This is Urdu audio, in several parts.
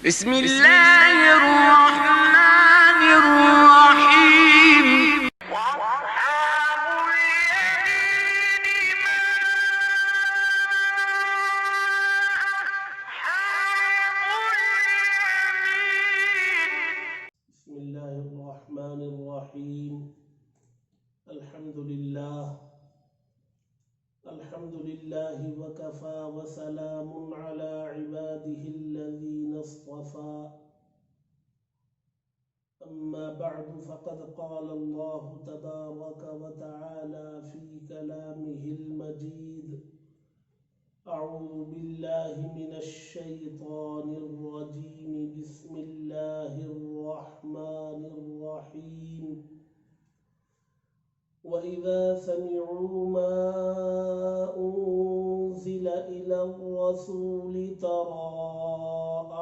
بسم الله الرحمن الرحيم. وأصحاب اليمين ما أصحاب اليمين. بسم الله الرحمن الرحيم. الحمد لله وكفى وسلام على عباده الذين اصطفى. أما بعد فقد قال الله تبارك وتعالى في كلامه المجيد: أعوذ بالله من الشيطان الرجيم. بسم الله الرحمن الرحيم. وإذا سمعوا ما أنزل إلى الرسول ترى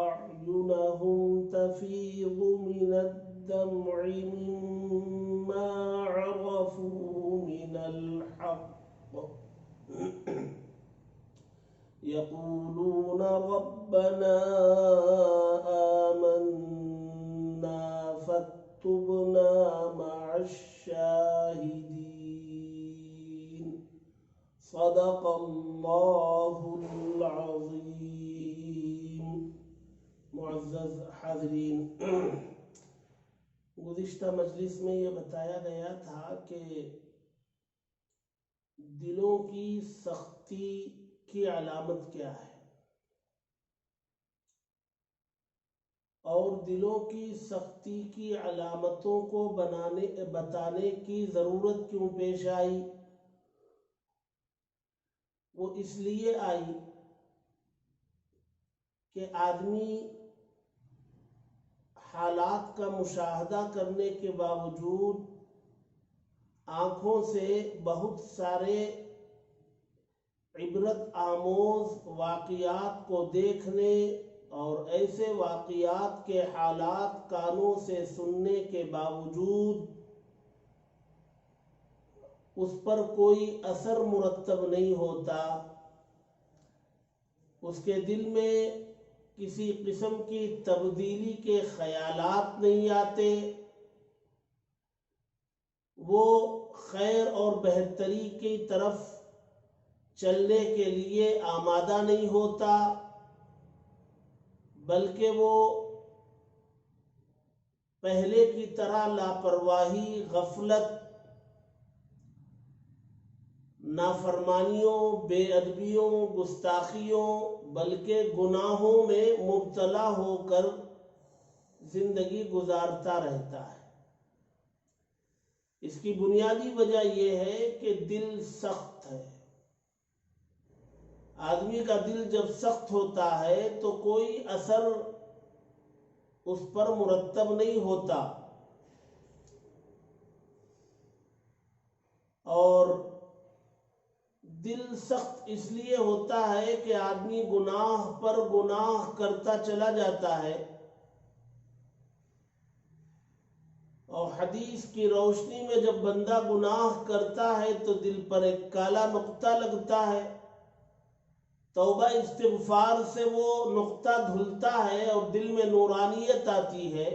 أعينهم تفيض من الدمع مما عرفوا من الحق يقولون ربنا آمنا فاكتبنا مع الشاهدين. صدق الله العظیم. معزز حاضرین، گزشتہ مجلس میں یہ بتایا گیا تھا کہ دلوں کی سختی کی علامت کیا ہے اور دلوں کی سختی کی علامتوں کو بتانے کی ضرورت کیوں پیش آئی. وہ اس لیے آئی کہ آدمی حالات کا مشاہدہ کرنے کے باوجود آنکھوں سے بہت سارے عبرت آموز واقعات کو دیکھنے اور ایسے واقعات کے حالات کانوں سے سننے کے باوجود اس پر کوئی اثر مرتب نہیں ہوتا، اس کے دل میں کسی قسم کی تبدیلی کے خیالات نہیں آتے، وہ خیر اور بہتری کی طرف چلنے کے لیے آمادہ نہیں ہوتا، بلکہ وہ پہلے کی طرح لاپرواہی، غفلت، نافرمانیوں، بے ادبیوں، گستاخیوں بلکہ گناہوں میں مبتلا ہو کر زندگی گزارتا رہتا ہے. اس کی بنیادی وجہ یہ ہے کہ دل سخت ہے. آدمی کا دل جب سخت ہوتا ہے تو کوئی اثر اس پر مرتب نہیں ہوتا، اور دل سخت اس لیے ہوتا ہے کہ آدمی گناہ پر گناہ کرتا چلا جاتا ہے، اور حدیث کی روشنی میں جب بندہ گناہ کرتا ہے تو دل پر ایک کالا نقطہ لگتا ہے. توبہ استغفار سے وہ نقطہ دھلتا ہے اور دل میں نورانیت آتی ہے،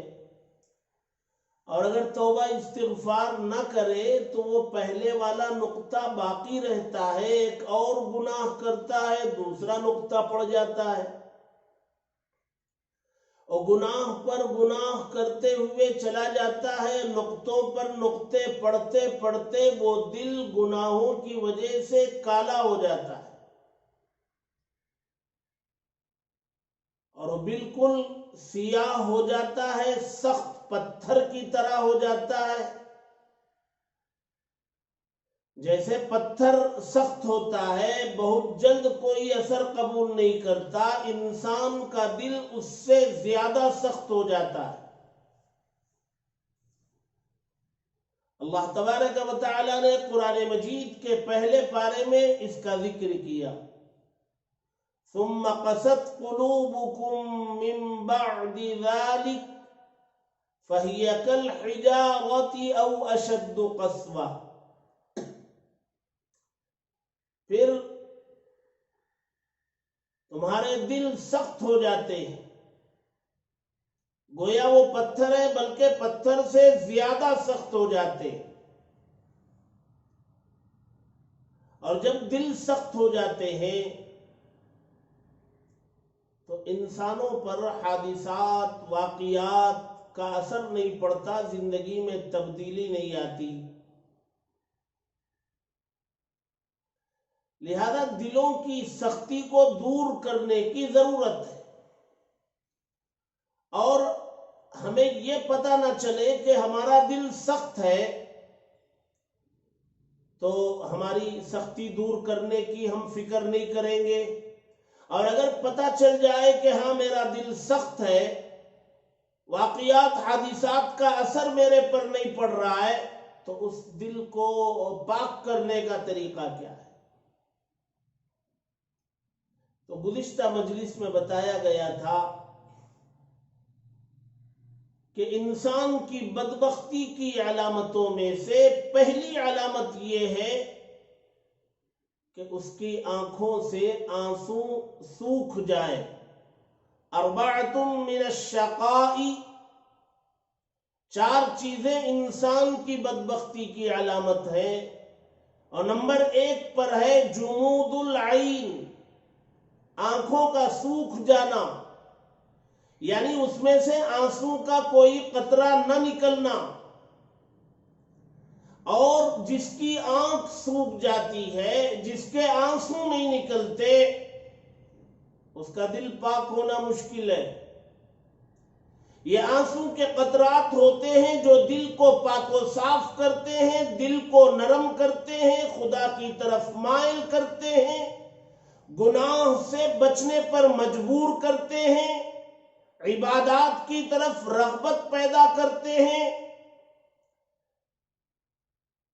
اور اگر توبہ استغفار نہ کرے تو وہ پہلے والا نقطہ باقی رہتا ہے، ایک اور گناہ کرتا ہے، دوسرا نقطہ پڑ جاتا ہے، اور گناہ پر گناہ کرتے ہوئے چلا جاتا ہے. نقطوں پر نقطے پڑھتے پڑھتے وہ دل گناہوں کی وجہ سے کالا ہو جاتا ہے اور بالکل سیاہ ہو جاتا ہے، سخت پتھر کی طرح ہو جاتا ہے. جیسے پتھر سخت ہوتا ہے، بہت جلد کوئی اثر قبول نہیں کرتا، انسان کا دل اس سے زیادہ سخت ہو جاتا ہے. اللہ تبارک و تعالی نے قرآن مجید کے پہلے پارے میں اس کا ذکر کیا: ثم قست قلوبكم من بعد ذلك فهي كالحجارة أو أشد قسوة. پھر تمہارے دل سخت ہو جاتے ہیں گویا وہ پتھر ہے بلکہ پتھر سے زیادہ سخت ہو جاتے. اور جب دل سخت ہو جاتے ہیں تو انسانوں پر حادثات واقعات کا اثر نہیں پڑتا، زندگی میں تبدیلی نہیں آتی. لہذا دلوں کی سختی کو دور کرنے کی ضرورت ہے، اور ہمیں یہ پتہ نہ چلے کہ ہمارا دل سخت ہے تو ہماری سختی دور کرنے کی ہم فکر نہیں کریں گے، اور اگر پتہ چل جائے کہ ہاں میرا دل سخت ہے، واقعات حادثات کا اثر میرے پر نہیں پڑ رہا ہے، تو اس دل کو پاک کرنے کا طریقہ کیا ہے؟ تو گزشتہ مجلس میں بتایا گیا تھا کہ انسان کی بدبختی کی علامتوں میں سے پہلی علامت یہ ہے کہ اس کی آنکھوں سے آنسو سوکھ جائے. اربعۃ من الشقاء، 4 چیزیں انسان کی بدبختی کی علامت ہے، اور نمبر 1 پر ہے جمود العین، آنکھوں کا سوکھ جانا، یعنی اس میں سے آنسو کا کوئی قطرہ نہ نکلنا. اور جس کی آنکھ سوکھ جاتی ہے، جس کے آنسو نہیں نکلتے، اس کا دل پاک ہونا مشکل ہے. یہ آنسو کے قطرات ہوتے ہیں جو دل کو پاک و صاف کرتے ہیں، دل کو نرم کرتے ہیں، خدا کی طرف مائل کرتے ہیں، گناہ سے بچنے پر مجبور کرتے ہیں، عبادات کی طرف رغبت پیدا کرتے ہیں.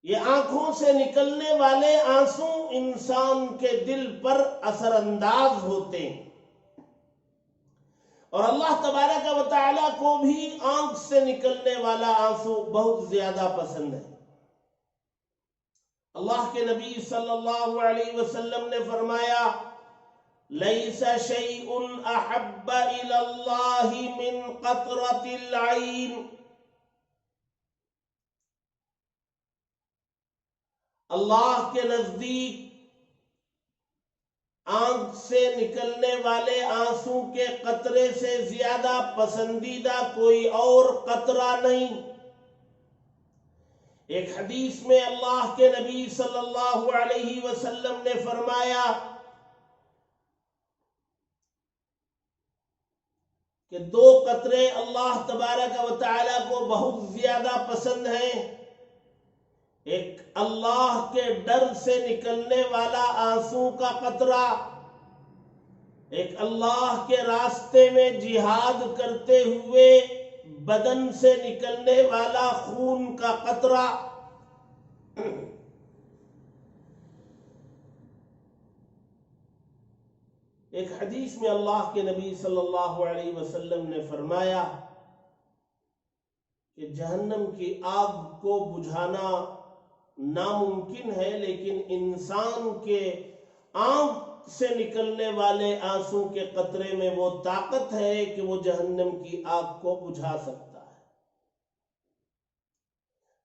یہ آنکھوں سے نکلنے والے آنسو انسان کے دل پر اثر انداز ہوتے ہیں، اور اللہ تبارک و تعالیٰ کو بھی آنکھ سے نکلنے والا آنسو بہت زیادہ پسند ہے. اللہ کے نبی صلی اللہ علیہ وسلم نے فرمایا لَيْسَ شَيْءٌ أَحَبَّ إِلَى اللَّهِ مِنْ قَطْرَةِ الْعَيْنِ، اللہ کے نزدیک آنکھ سے نکلنے والے آنسو کے قطرے سے زیادہ پسندیدہ کوئی اور قطرہ نہیں. ایک حدیث میں اللہ کے نبی صلی اللہ علیہ وسلم نے فرمایا کہ 2 قطرے اللہ تبارک و تعالیٰ کو بہت زیادہ پسند ہیں. ایک اللہ کے ڈر سے نکلنے والا آنسو کا قطرہ، ایک اللہ کے راستے میں جہاد کرتے ہوئے بدن سے نکلنے والا خون کا قطرہ. ایک حدیث میں اللہ کے نبی صلی اللہ علیہ وسلم نے فرمایا کہ جہنم کی آگ کو بجھانا ناممکن ہے، لیکن انسان کے آنکھ سے نکلنے والے آنسو کے قطرے میں وہ طاقت ہے کہ وہ جہنم کی آگ کو بجھا سکتا ہے.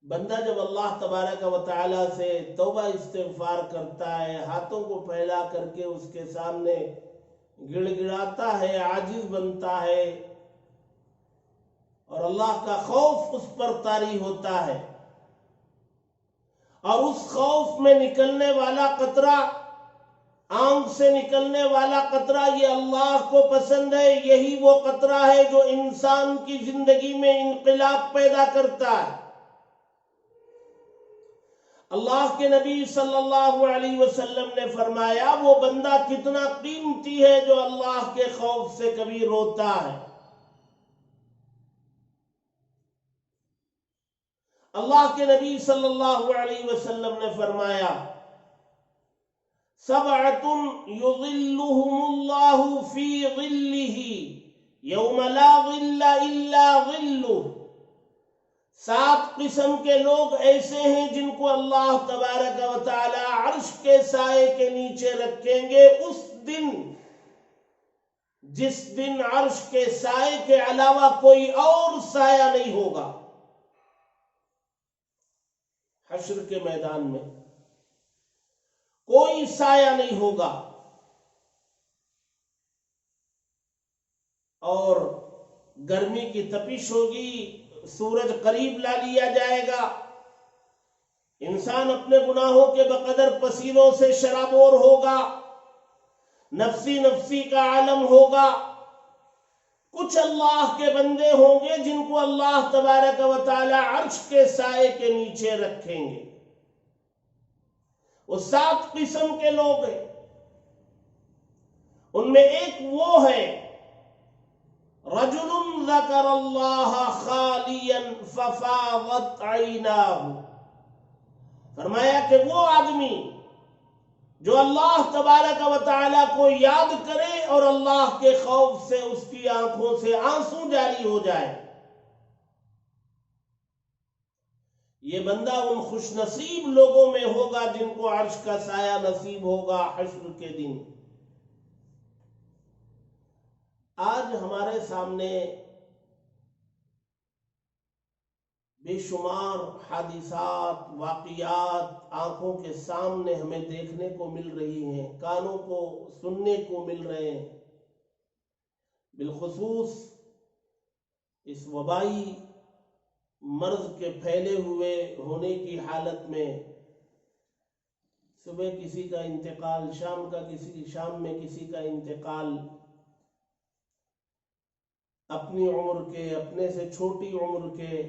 بندہ جب اللہ تبارک و تعالیٰ سے توبہ استغفار کرتا ہے، ہاتھوں کو پھیلا کر کے اس کے سامنے گڑ گڑاتا ہے، عاجز بنتا ہے، اور اللہ کا خوف اس پر طاری ہوتا ہے، اور اس خوف میں نکلنے والا قطرہ، آنکھ سے نکلنے والا قطرہ، یہ اللہ کو پسند ہے. یہی وہ قطرہ ہے جو انسان کی زندگی میں انقلاب پیدا کرتا ہے. اللہ کے نبی صلی اللہ علیہ وسلم نے فرمایا وہ بندہ کتنا قیمتی ہے جو اللہ کے خوف سے کبھی روتا ہے. اللہ کے نبی صلی اللہ علیہ وسلم نے فرمایا 7 يظلهم الله في ظله يوم لا ظل إلا ظله. 7 قسم کے لوگ ایسے ہیں جن کو اللہ تبارک و تعالی عرش کے سائے کے نیچے رکھیں گے اس دن جس دن عرش کے سائے کے علاوہ کوئی اور سایہ نہیں ہوگا. حشر کے میدان میں کوئی سایہ نہیں ہوگا اور گرمی کی تپش ہوگی. سورج قریب لا لیا جائے گا. انسان اپنے گناہوں کے بقدر پسینوں سے شرابور ہوگا. نفسی نفسی کا عالم ہوگا. کچھ اللہ کے بندے ہوں گے جن کو اللہ تبارک و تعالی عرش کے سائے کے نیچے رکھیں گے. وہ 7 قسم کے لوگ ہیں. ان میں ایک وہ ہے رجل ذکر اللہ خالیا ففاضت عیناہ. فرمایا کہ وہ آدمی جو اللہ تبارک و تعالیٰ کو یاد کرے اور اللہ کے خوف سے اس کی آنکھوں سے آنسو جاری ہو جائے. یہ بندہ ان خوش نصیب لوگوں میں ہوگا جن کو عرش کا سایہ نصیب ہوگا حشر کے دن. آج ہمارے سامنے بے شمار حادثات واقعات آنکھوں کے سامنے ہمیں دیکھنے کو مل رہی ہیں، کانوں کو سننے کو مل رہے ہیں. بالخصوص اس وبائی مرض کے پھیلے ہوئے ہونے کی حالت میں صبح کسی کا انتقال، شام میں کسی کا انتقال، اپنی عمر کے، اپنے سے چھوٹی عمر کے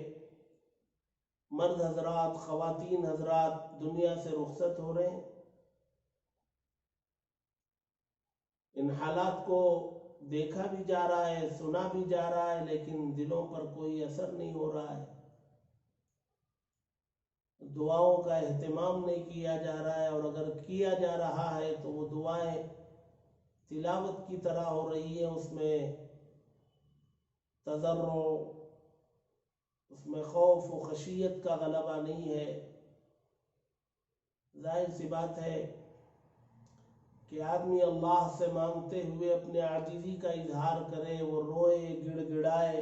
مرد حضرات، خواتین حضرات دنیا سے رخصت ہو رہے ہیں. ان حالات کو دیکھا بھی جا رہا ہے، سنا بھی جا رہا ہے، لیکن دلوں پر کوئی اثر نہیں ہو رہا ہے. دعاؤں کا اہتمام نہیں کیا جا رہا ہے، اور اگر کیا جا رہا ہے تو وہ دعائیں تلاوت کی طرح ہو رہی ہیں. اس میں تضرع، اس میں خوف و خشیت کا غلبہ نہیں ہے. ظاہر سی بات ہے کہ آدمی اللہ سے مانگتے ہوئے اپنے عاجزی کا اظہار کرے، وہ روئے، گڑ گڑائے،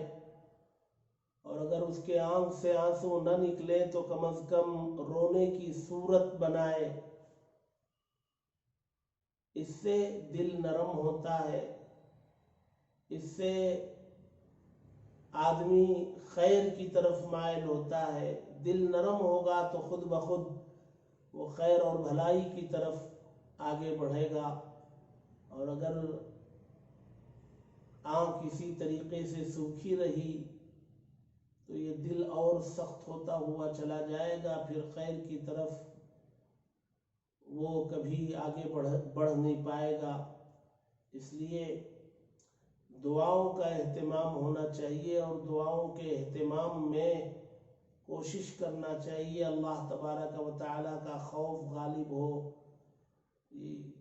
اور اگر اس کے آنکھ سے آنسو نہ نکلے تو کم از کم رونے کی صورت بنائے. اس سے دل نرم ہوتا ہے، اس سے آدمی خیر کی طرف مائل ہوتا ہے. دل نرم ہوگا تو خود بخود وہ خیر اور بھلائی کی طرف آگے بڑھے گا. اور اگر آنکھ کسی طریقے سے سوکھی رہی تو یہ دل اور سخت ہوتا ہوا چلا جائے گا، پھر خیر کی طرف وہ کبھی آگے بڑھ نہیں پائے گا. اس لیے دعاؤں کا اہتمام ہونا چاہیے، اور دعاؤں کے اہتمام میں کوشش کرنا چاہیے اللہ تبارک و تعالیٰ کا خوف غالب ہو.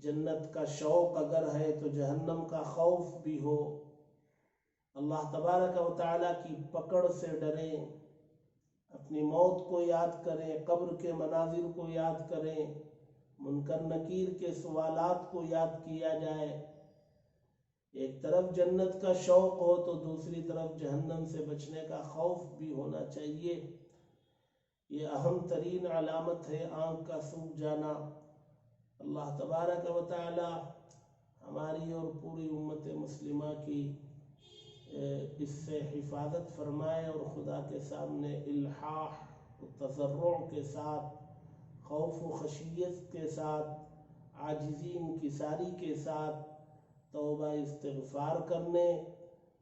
جنت کا شوق اگر ہے تو جہنم کا خوف بھی ہو. اللہ تبارک و تعالیٰ کی پکڑ سے ڈریں، اپنی موت کو یاد کریں، قبر کے مناظر کو یاد کریں، منکر نکیر کے سوالات کو یاد کیا جائے. ایک طرف جنت کا شوق ہو تو دوسری طرف جہنم سے بچنے کا خوف بھی ہونا چاہیے. یہ اہم ترین علامت ہے آنکھ کا سوکھ جانا. اللہ تبارک و تعالی ہماری اور پوری امت مسلمہ کی اس سے حفاظت فرمائے، اور خدا کے سامنے الحاح و تضرع کے ساتھ، خوف و خشیت کے ساتھ، عاجزی انکساری کے ساتھ توبہ استغفار کرنے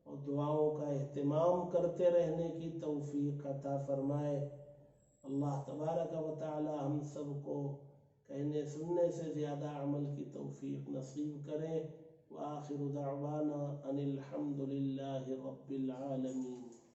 اور دعاؤں کا اہتمام کرتے رہنے کی توفیق عطا فرمائے. اللہ تبارک و تعالی ہم سب کو کہنے سننے سے زیادہ عمل کی توفیق نصیب کرے. وآخر دعوانا ان الحمد للہ رب العالمین.